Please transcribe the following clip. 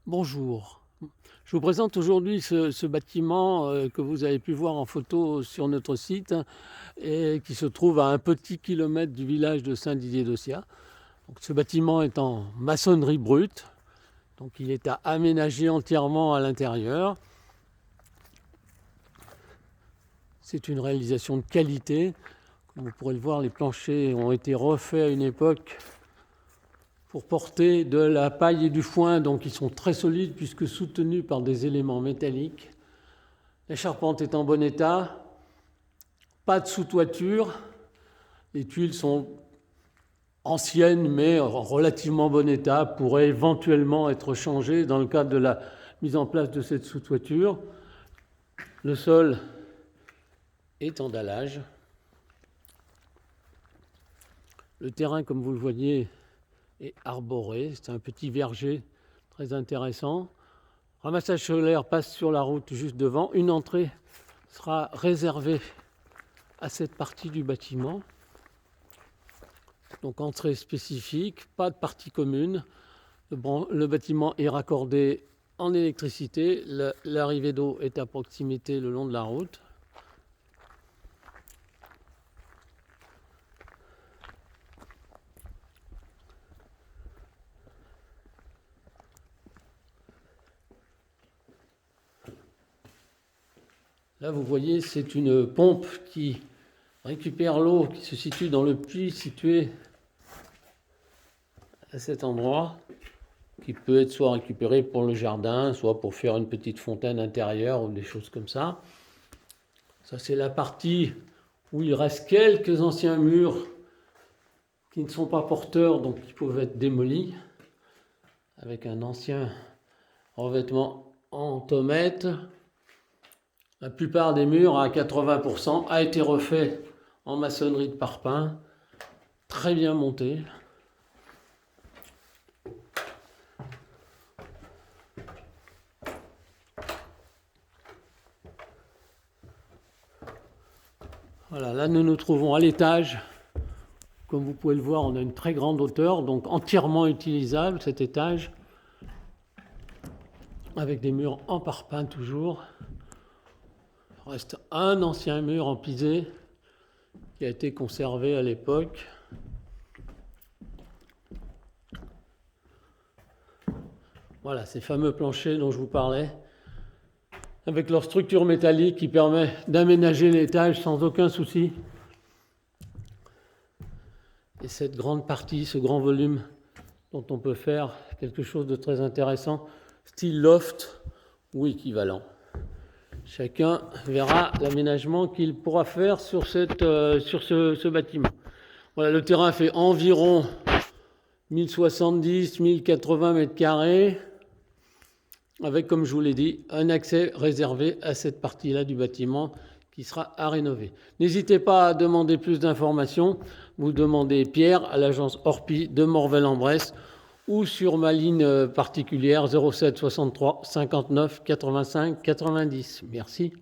Bonjour. Je vous présente aujourd'hui ce bâtiment que vous avez pu voir en photo sur notre site et qui se trouve à un petit kilomètre du village de Saint-Didier-d'Ossiat. Donc, ce bâtiment est en maçonnerie brute, donc il est à aménager entièrement à l'intérieur. C'est une réalisation de qualité. Comme vous pourrez le voir, les planchers ont été refaits à une époque pour porter de la paille et du foin, donc ils sont très solides puisque soutenus par des éléments métalliques. La charpente est en bon état, pas de sous-toiture, les tuiles sont anciennes mais en relativement bon état, pourraient éventuellement être changées dans le cadre de la mise en place de cette sous-toiture. Le sol est en dallage. Le terrain, comme vous le voyez, est arboré. C'est un petit verger très intéressant. Ramassage solaire passe sur la route juste devant. Une entrée sera réservée à cette partie du bâtiment. Donc entrée spécifique, pas de partie commune. Le bâtiment est raccordé en électricité. L'arrivée d'eau est à proximité le long de la route. Là, vous voyez, c'est une pompe qui récupère l'eau qui se situe dans le puits situé à cet endroit, qui peut être soit récupéré pour le jardin, soit pour faire une petite fontaine intérieure ou des choses comme ça. Ça, c'est la partie où il reste quelques anciens murs qui ne sont pas porteurs, donc qui peuvent être démolis, avec un ancien revêtement en tomate. La plupart des murs, à 80%, a été refait en maçonnerie de parpaing, très bien monté. Voilà, là nous nous trouvons à l'étage. Comme vous pouvez le voir, on a une très grande hauteur, donc entièrement utilisable cet étage, avec des murs en parpaing toujours. Il reste un ancien mur en pisé qui a été conservé à l'époque. Voilà, ces fameux planchers dont je vous parlais, avec leur structure métallique qui permet d'aménager l'étage sans aucun souci. Et cette grande partie, ce grand volume dont on peut faire quelque chose de très intéressant, style loft ou équivalent. Chacun verra l'aménagement qu'il pourra faire sur ce bâtiment. Voilà, le terrain fait environ 1070-1080 mètres carrés, avec, comme je vous l'ai dit, un accès réservé à cette partie-là du bâtiment qui sera à rénover. N'hésitez pas à demander plus d'informations. Vous demandez Pierre à l'agence Orpi de Morvel-en-Bresse ou sur ma ligne particulière 07 63 59 85 90. Merci.